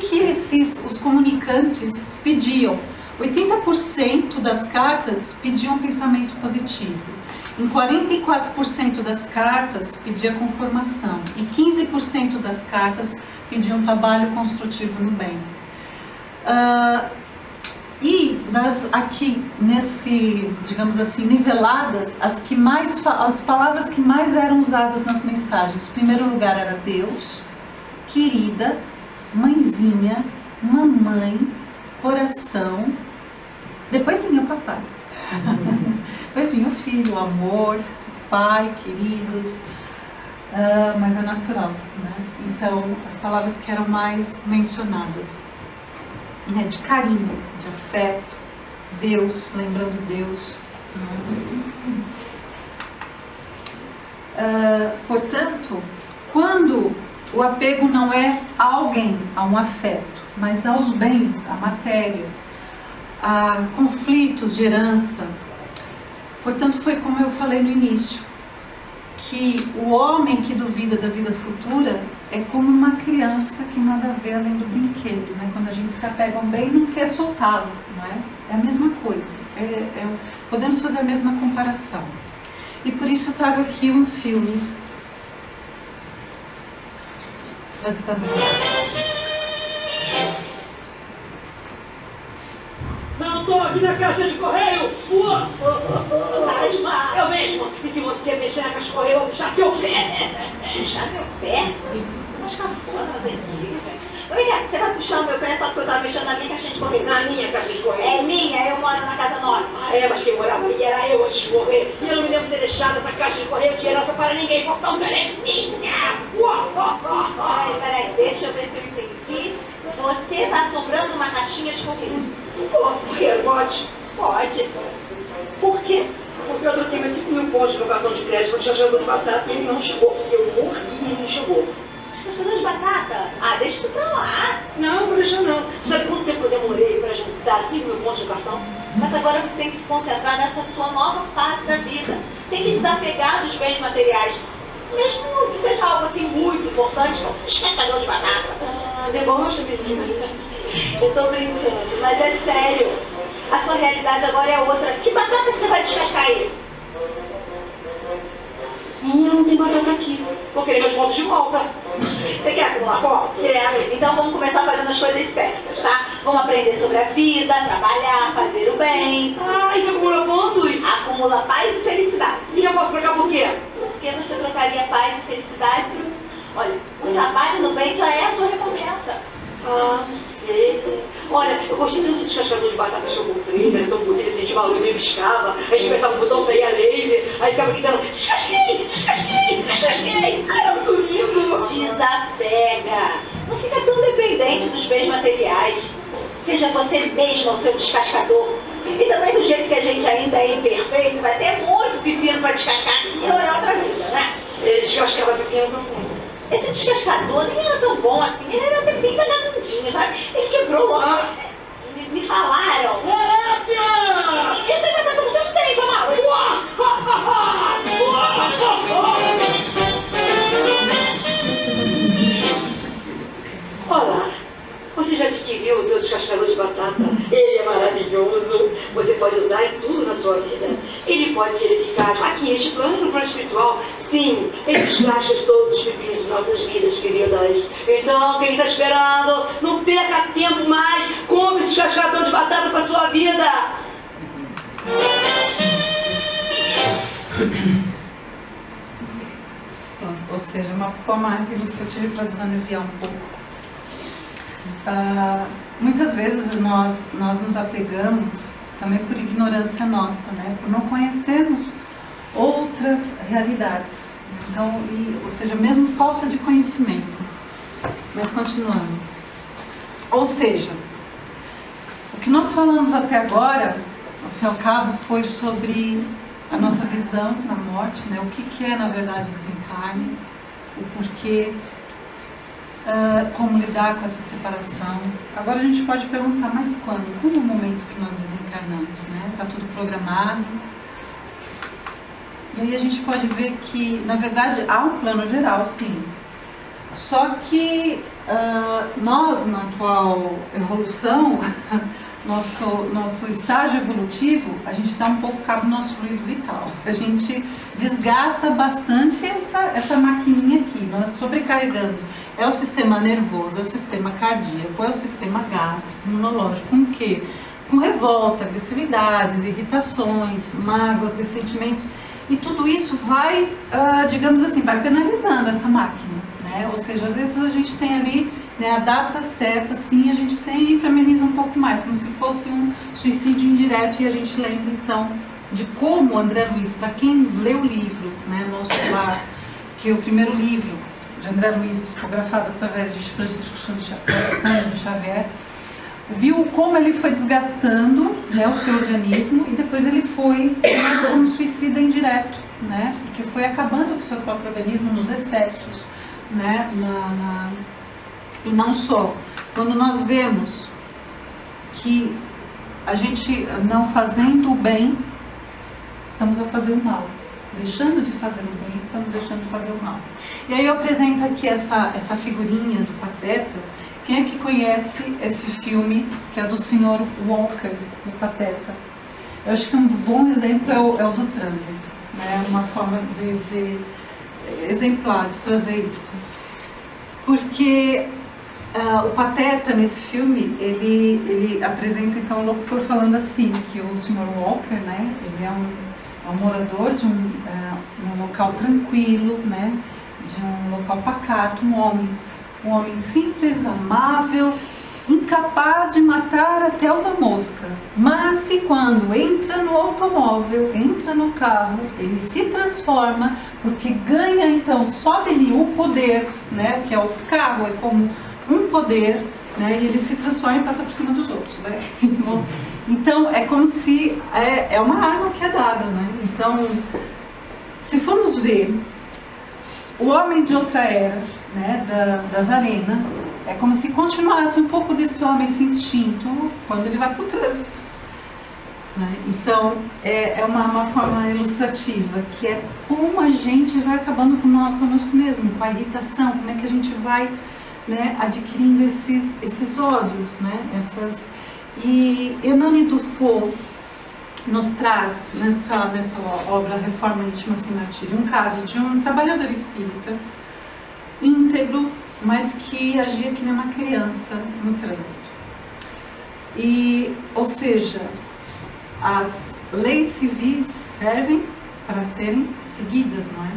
os comunicantes pediam. 80% das cartas pediam pensamento positivo, em 44% das cartas pedia conformação e 15% das cartas pediam trabalho construtivo no bem. E aqui, digamos assim, niveladas, as palavras que mais eram usadas nas mensagens. Em primeiro lugar era Deus, querida, mãezinha, mamãe, coração, depois vinha o papai, depois vinha o filho, o amor, pai, queridos, mas é natural, né? Então, as palavras que eram mais mencionadas. De carinho, de afeto, Deus, lembrando Deus. Portanto, quando o apego não é a alguém, a um afeto, mas aos bens, à matéria, a conflitos de herança, portanto foi como eu falei no início, que o homem que duvida da vida futura é como uma criança que nada a ver além do brinquedo, né? Quando a gente se apega a um bem, não quer soltá-lo, não é? É a mesma coisa, podemos fazer a mesma comparação. E por isso eu trago aqui um filme para desabafar. Não tô aqui na caixa de correio! Fantasma! Eu mesmo! E se você mexer na caixa de correio, eu vou puxar seu pé! Puxar meu pé? Mas cafona, mas antigas. Olha, você vai puxar o meu pé só porque eu tava mexendo na minha caixinha de correio? Na minha caixa de correio? É minha, eu moro na casa nova. Ah, é, mas quem morava aí era eu antes de morrer. E eu não me lembro de ter deixado essa caixa de correio de herança para ninguém, portanto ela é minha! Peraí, deixa eu ver se eu entendi. Você tá assombrando uma caixinha de correio? Por quê? Pode? Pode. Por quê? Porque eu troquei meus 5.000 pontos no cartão de crédito para o chachador de batata e ele não chegou. Eu morri e ele chegou. Descascador de batata? Ah, deixa isso pra lá. Não, vou deixar não. Sabe quanto tempo eu demorei pra juntar 5 mil pontos de cartão? Mas agora você tem que se concentrar nessa sua nova fase da vida. Tem que desapegar dos bens materiais. Mesmo que seja algo assim muito importante, como um descascador de batata. Ah, debocha, menina. Eu tô brincando, mas é sério. A sua realidade agora é outra. Que batata que você vai descascar aí? Não tem batata aqui. Vou querer meus pontos de volta. Você quer acumular ponto? Quero. Então vamos começar fazendo as coisas certas, tá? Vamos aprender sobre a vida, trabalhar, fazer o bem. Ah, isso acumula pontos? Acumula paz e felicidade. E eu posso trocar por quê? Por que você trocaria paz e felicidade? Olha, o trabalho no bem já é a sua recompensa. Ah, não sei. Olha, eu gostei tanto do descascador de batata que eu comprei, era tão bonito, assim, tinha uma luz e piscava, a gente apertava o botão, saía laser, aí ficava gritando, descasquei, descasquei, descasquei. Ai, era muito lindo. Desapega. Não fica tão dependente dos bens materiais. Seja você mesmo o seu descascador. E também do jeito que a gente ainda é imperfeito, vai ter muito pepino para descascar aqui ou em outra vida, né? Ele descascava pepino no fundo. Esse descascador nem era tão bom assim, ele era até bem vagabundinho, sabe? Ele quebrou logo. Me falaram. Caraca! E até você não tem, foi mal. Olá, você já adquiriu o seu descascador de batata? Ele é maravilhoso. Você pode usar em tudo na sua vida. Ele pode ser eficaz aqui neste plano espiritual. Sim, ele descasca todos os pepinos de nossas vidas, queridas. Então, quem está esperando, não perca tempo mais. Compre esse descascador de batata para sua vida. Ou seja, uma forma ilustrativa para desanuviar um pouco. Muitas vezes nós nos apegamos também por ignorância nossa, né? Por não conhecermos outras realidades. Então, ou seja, mesmo falta de conhecimento. Mas continuando. Ou seja, o que nós falamos até agora, ao fim e ao cabo, foi sobre a nossa visão na morte, né? O que é, na verdade, desencarne, o porquê, como lidar com essa separação. Agora a gente pode perguntar, mas quando? Qual é o momento que nós desencarnamos, né? Está tudo programado. E aí a gente pode ver que, na verdade, há um plano geral, sim. Só que nós, na atual evolução, nosso estágio evolutivo, a gente dá um pouco cabo do nosso fluido vital. A gente desgasta bastante essa maquininha aqui. Nós sobrecarregamos. É o sistema nervoso, é o sistema cardíaco, é o sistema gástrico, imunológico. Com o quê? Com revolta, agressividades, irritações, mágoas, ressentimentos. E tudo isso vai, digamos assim, vai penalizando essa máquina, né? Ou seja, às vezes a gente tem ali, né, a data certa, sim, a gente sempre ameniza um pouco mais, como se fosse um suicídio indireto, e a gente lembra então de como André Luiz, para quem lê o livro, né, Nosso Lar, que é o primeiro livro de André Luiz, psicografado através de Francisco Cândido Xavier, viu como ele foi desgastando, né, o seu organismo, e depois ele foi como suicida indireto, né, porque foi acabando com o seu próprio organismo nos excessos, né, e não só. Quando nós vemos que a gente não fazendo o bem, estamos a fazer o mal. Deixando de fazer o bem, estamos deixando de fazer o mal. E aí eu apresento aqui essa figurinha do Pateta. Quem é que conhece esse filme, que é do Sr. Walker, do Pateta? Eu acho que um bom exemplo é o do trânsito, né? Uma forma de exemplar, de trazer isso. Porque o Pateta, nesse filme, ele apresenta então o locutor falando assim, que o Sr. Walker, né, ele é um morador de um local tranquilo, né, de um local pacato, um homem simples, amável, incapaz de matar até uma mosca, mas que quando entra no automóvel, entra no carro, ele se transforma, porque ganha então, sobe-lhe o poder, né, que é o carro, é como um poder, né, e ele se transforma e passa por cima dos outros, né? Então é como se é uma arma que é dada, né? Então, se formos ver o homem de outra era, né, das arenas, é como se continuasse um pouco desse homem, esse instinto, quando ele vai para o trânsito. Né? Então, é uma forma ilustrativa, que é como a gente vai acabando conosco mesmo, com a irritação, como é que a gente vai, né, adquirindo esses ódios, né, E Hernani Dufour nos traz nessa obra Reforma Íntima Sem Martírio um caso de um trabalhador espírita íntegro, mas que agia que nem uma criança no trânsito. Ou seja, as leis civis servem para serem seguidas, não é?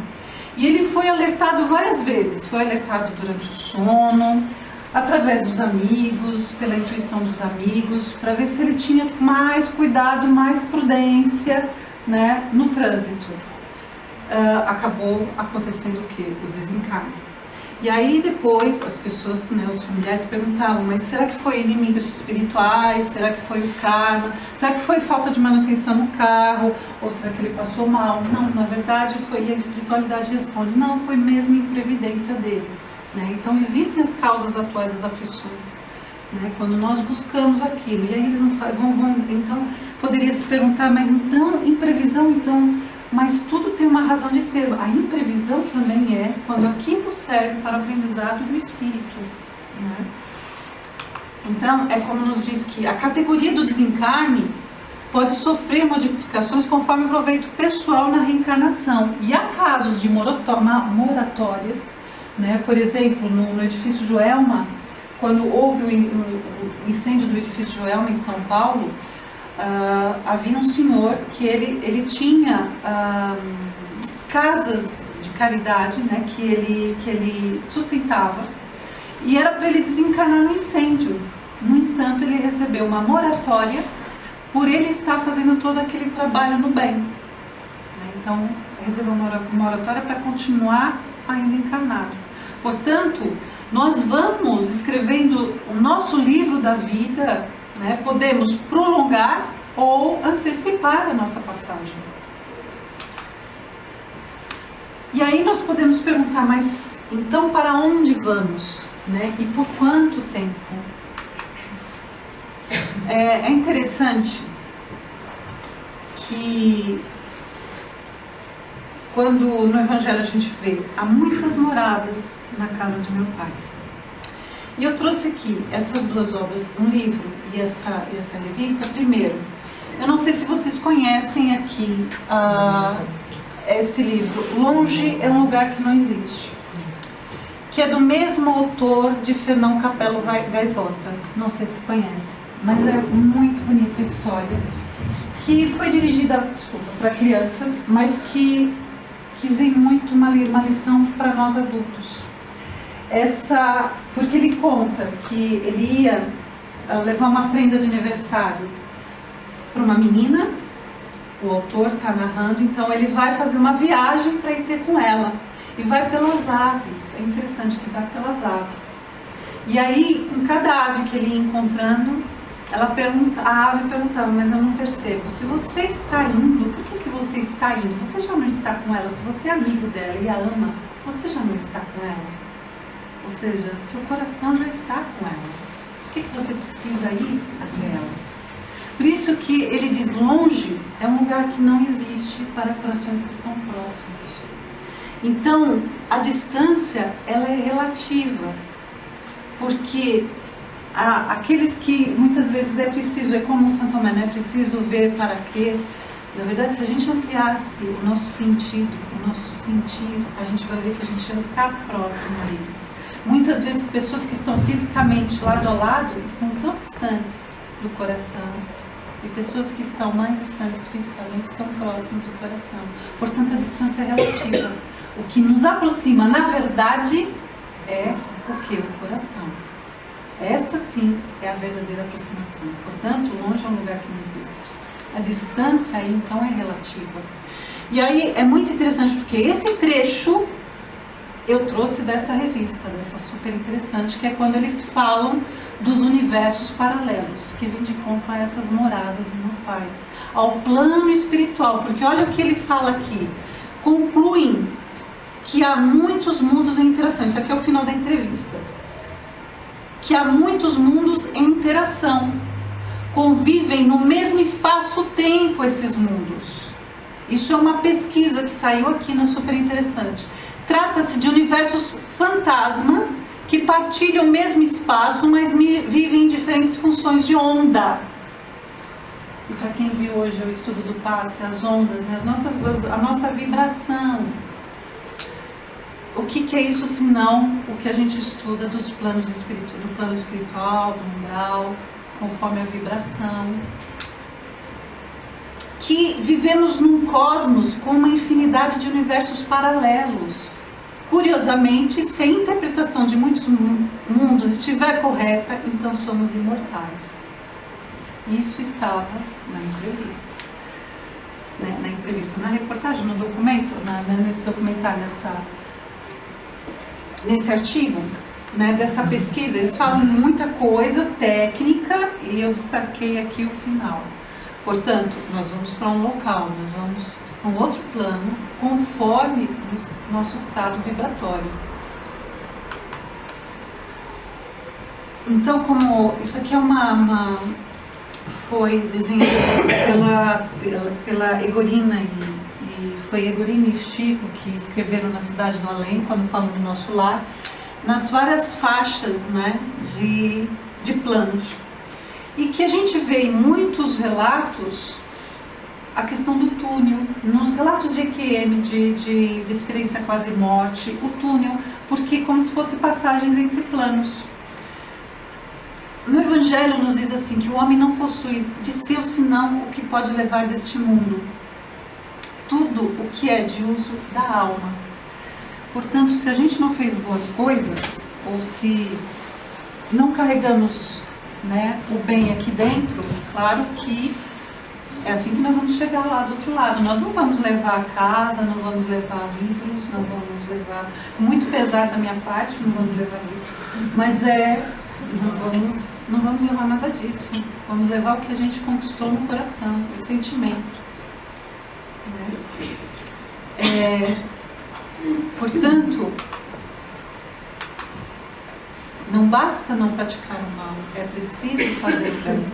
E ele foi alertado várias vezes, foi alertado durante o sono, através dos amigos, pela intuição dos amigos, para ver se ele tinha mais cuidado, mais prudência, né, no trânsito. Acabou acontecendo o quê? O desencarne. E aí depois as pessoas, né, os familiares perguntavam, mas será que foi inimigos espirituais? Será que foi o karma? Será que foi falta de manutenção no carro? Ou será que ele passou mal? Não, na verdade foi, e a espiritualidade responde, não, foi mesmo imprevidência dele. Né? Então existem as causas atuais das aflições, né? Quando nós buscamos aquilo, e aí eles vão então poderia se perguntar, mas então imprevisão, então, mas tudo tem uma razão de ser. A imprevisão também é quando aquilo serve para o aprendizado do espírito, né? Então é como nos diz que a categoria do desencarne pode sofrer modificações conforme o proveito pessoal na reencarnação, e há casos de moratórias, né? Por exemplo, no edifício Joelma, quando houve o incêndio do edifício Joelma em São Paulo, havia um senhor que ele tinha casas de caridade, né, que ele sustentava, e era para ele desencarnar no incêndio. No entanto, ele recebeu uma moratória por ele estar fazendo todo aquele trabalho no bem, né? Então, recebeu uma moratória para continuar ainda encarnado. Portanto, nós vamos escrevendo o nosso livro da vida, né? Podemos prolongar ou antecipar a nossa passagem. E aí nós podemos perguntar, mas então para onde vamos, né? E por quanto tempo? É interessante que quando no Evangelho a gente vê, há muitas moradas na casa de meu pai. E eu trouxe aqui essas duas obras, um livro e essa revista. Primeiro, eu não sei se vocês conhecem aqui esse livro, Longe é um Lugar que Não Existe, que é do mesmo autor de Fernão Capelo Gaivota. Não sei se conhece, mas é muito bonita a história, que foi dirigida, para crianças, mas que vem muito uma lição para nós adultos. Porque ele conta que ele ia levar uma prenda de aniversário para uma menina, o autor está narrando, então ele vai fazer uma viagem para ir ter com ela, e vai pelas aves. É interessante que vai pelas aves. E aí, com cada ave que ele ia encontrando, a ave perguntava, mas eu não percebo, se você está indo, por que você está indo? Você já não está com ela? Se você é amigo dela e a ama, você já não está com ela? Ou seja, seu coração já está com ela. Por que você precisa ir até ela? Por isso que ele diz, longe é um lugar que não existe para corações que estão próximos. Então, a distância, ela é relativa, porque aqueles que muitas vezes é preciso, é como o Santo Tomé, né? É preciso ver para quê. Na verdade, se a gente ampliasse o nosso sentido, o nosso sentir, a gente vai ver que a gente já está próximo a eles. Muitas vezes, pessoas que estão fisicamente lado a lado estão tão distantes do coração, e pessoas que estão mais distantes fisicamente estão próximas do coração. Portanto, a distância é relativa. O que nos aproxima, na verdade, é o que? O coração. Essa sim é a verdadeira aproximação. Portanto, longe é um lugar que não existe. A distância aí, então, é relativa. E aí é muito interessante, porque esse trecho eu trouxe desta revista, dessa super interessante, que é quando eles falam dos universos paralelos, que vem de encontro a essas moradas do meu pai, ao plano espiritual. Porque olha o que ele fala aqui. Concluem que há muitos mundos em interação. Isso aqui é o final da entrevista. Que há muitos mundos em interação. Convivem no mesmo espaço-tempo esses mundos. Isso é uma pesquisa que saiu aqui na Super Interessante. Trata-se de universos fantasma que partilham o mesmo espaço, mas vivem em diferentes funções de onda. E para quem viu hoje o estudo do passe, as ondas, né? A nossa vibração. O que é isso senão o que a gente estuda dos planos do plano espiritual, do umbral, conforme a vibração? Que vivemos num cosmos com uma infinidade de universos paralelos. Curiosamente, se a interpretação de muitos mundos estiver correta, então somos imortais. Isso estava na entrevista. Na entrevista, na reportagem, no documento, nesse documentário, nesse artigo, né, dessa pesquisa. Eles falam muita coisa técnica e eu destaquei aqui o final. Portanto, nós vamos para um local, nós vamos para um outro plano, conforme o nosso estado vibratório. Então, como isso aqui é foi desenhado pela Egorina e foi Egorina e Chico que escreveram na Cidade do Além, quando falam do nosso lar, nas várias faixas, né, de planos. E que a gente vê em muitos relatos a questão do túnel, nos relatos de EQM, de experiência quase morte, o túnel, porque como se fosse passagens entre planos. No Evangelho nos diz assim, que o homem não possui de seu senão o que pode levar deste mundo, tudo o que é de uso da alma. Portanto, se a gente não fez boas coisas, ou se não carregamos, né, o bem aqui dentro, claro que é assim que nós vamos chegar lá do outro lado. Nós não vamos levar a casa, não vamos levar livros, não vamos levar, muito pesar da minha parte, não vamos levar livros, mas não vamos levar nada disso. Vamos levar o que a gente conquistou no coração, o sentimento, né? Portanto, não basta não praticar o mal, é preciso fazer o bem.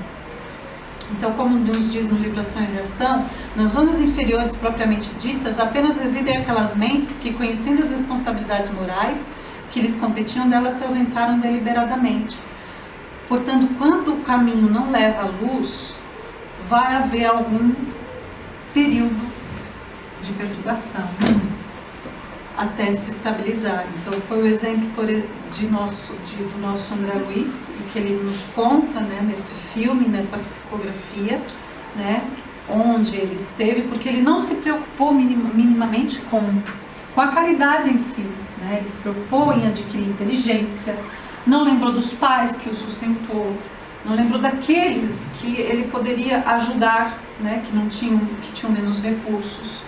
Então, como nos diz no livro Ação e Reação, nas zonas inferiores propriamente ditas, apenas residem aquelas mentes que, conhecendo as responsabilidades morais que lhes competiam, delas se ausentaram deliberadamente. Portanto, quando o caminho não leva à luz, vai haver algum período de perturbação até se estabilizar. Então, foi o exemplo do nosso André Luiz, e que ele nos conta, né, nesse filme, nessa psicografia, né, onde ele esteve, porque ele não se preocupou minimamente com a caridade em si, né? Ele se preocupou em adquirir inteligência, não lembrou dos pais que o sustentou, não lembrou daqueles que ele poderia ajudar, né, que tinham menos recursos.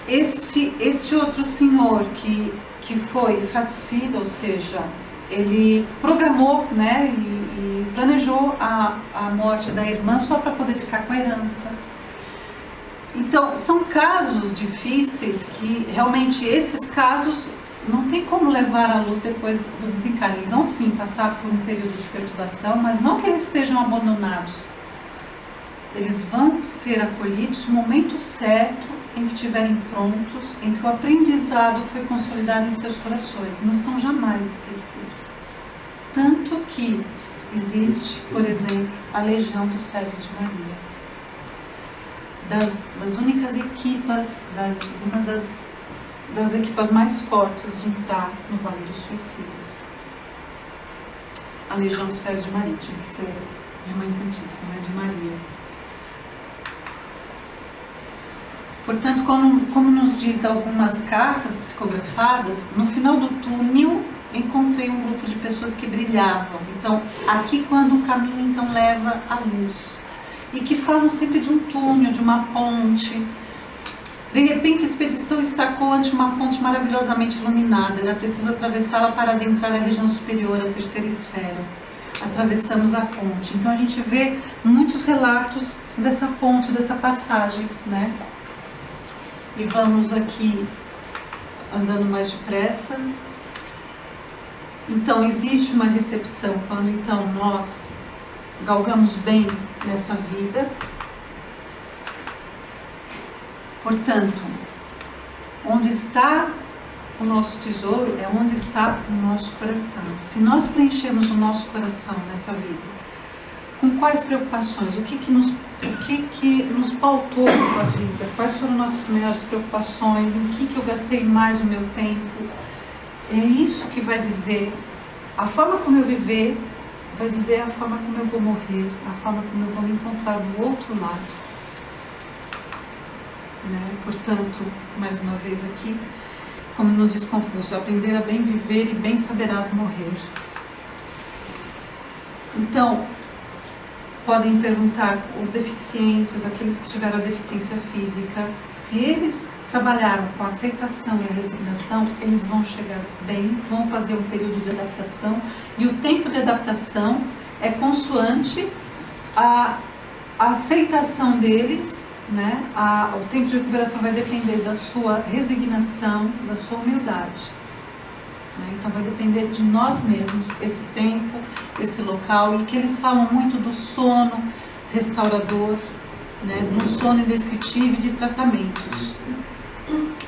Esse outro senhor que foi fratricida, ou seja, ele programou, né, e planejou a morte da irmã só para poder ficar com a herança. Então, são casos difíceis que, realmente, esses casos não tem como levar à luz depois do desencarne. Eles vão sim passar por um período de perturbação, mas não que eles estejam abandonados. Eles vão ser acolhidos no momento certo, em que estiverem prontos, em que o aprendizado foi consolidado em seus corações. Não são jamais esquecidos. Tanto que existe, por exemplo, a Legião dos Servos de Maria. Das únicas equipas, uma das equipas mais fortes de entrar no Vale dos Suicidas. A Legião dos Servos de Maria, tinha que ser de Mãe Santíssima, né, de Maria. Portanto, como nos diz algumas cartas psicografadas, no final do túnel encontrei um grupo de pessoas que brilhavam. Então, aqui quando o caminho então leva à luz. E que falam sempre de um túnel, de uma ponte. De repente a expedição estacou ante uma ponte maravilhosamente iluminada. Era preciso atravessá-la para adentrar a região superior, a terceira esfera. Atravessamos a ponte. Então a gente vê muitos relatos dessa ponte, dessa passagem, né? E vamos aqui andando mais depressa. Então existe uma recepção quando então nós galgamos bem nessa vida. Portanto, onde está o nosso tesouro é onde está o nosso coração. Se nós preenchemos o nosso coração nessa vida, com quais preocupações? O que nos pautou a vida? Quais foram nossas maiores preocupações? Em que eu gastei mais o meu tempo? É isso que vai dizer, a forma como eu viver, vai dizer a forma como eu vou morrer, a forma como eu vou me encontrar do outro lado. Né? Portanto, mais uma vez aqui, como nos diz Confúcio, aprender a bem viver e bem saberás morrer. Então, podem perguntar os deficientes, aqueles que tiveram a deficiência física, se eles trabalharam com a aceitação e a resignação, eles vão chegar bem, vão fazer um período de adaptação, e o tempo de adaptação é consoante a aceitação deles, né? O tempo de recuperação vai depender da sua resignação, da sua humildade. Né? Então vai depender de nós mesmos, esse tempo, esse local, e que eles falam muito do sono restaurador, né? Do sono indescritível e de tratamentos.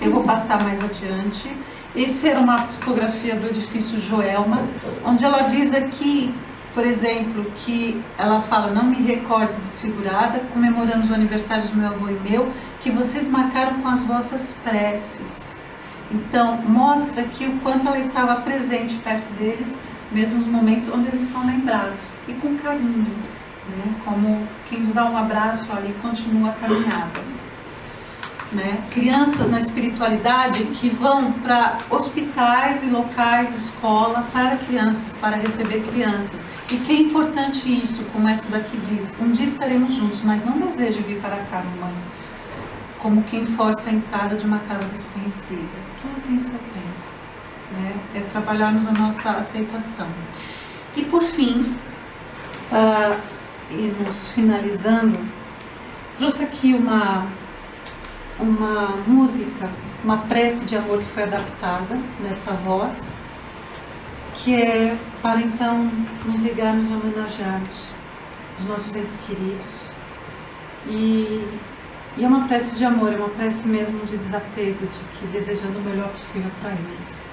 Eu vou passar mais adiante. Esse era uma psicografia do edifício Joelma, onde ela diz aqui, por exemplo, que ela fala: não me recordes desfigurada, comemoramos o aniversário do meu avô e meu, que vocês marcaram com as vossas preces. Então, mostra aqui o quanto ela estava presente perto deles, mesmo nos momentos onde eles são lembrados, e com carinho, né? Como quem dá um abraço ali e continua a caminhada. Né? Crianças na espiritualidade que vão para hospitais e locais, escola, para crianças, para receber crianças. E que é importante isto, como essa daqui diz: um dia estaremos juntos, mas não desejo vir para cá, mamãe. Como quem força a entrada de uma casa desconhecida. Tudo tem seu tempo. Né? É trabalharmos a nossa aceitação. E por fim, para irmos finalizando, trouxe aqui uma música, uma prece de amor que foi adaptada nessa voz, que é para então nos ligarmos e homenagearmos os nossos entes queridos. E é uma prece de amor, é uma prece mesmo de desapego, de que desejando o melhor possível para eles.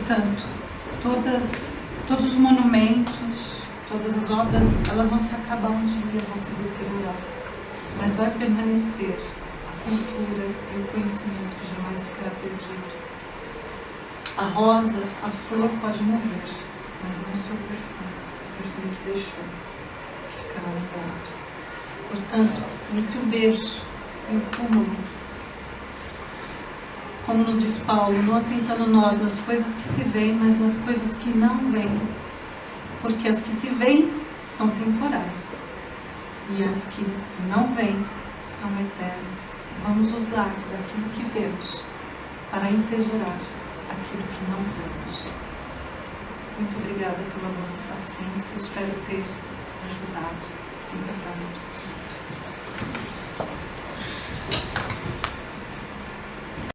Portanto, todos os monumentos, todas as obras, elas vão se acabar um dia, vão se deteriorar, mas vai permanecer a cultura e o conhecimento que jamais ficará perdido. A rosa, a flor pode morrer, mas não o seu perfume, o perfume que deixou, que ficará lembrado. Portanto, entre o berço e o túmulo, como nos diz Paulo, não atentando nós nas coisas que se veem, mas nas coisas que não veem, porque as que se veem são temporais e as que se não veem são eternas. Vamos usar daquilo que vemos para integrar aquilo que não vemos. Muito obrigada pela vossa paciência, espero ter ajudado. Muita paz a todos.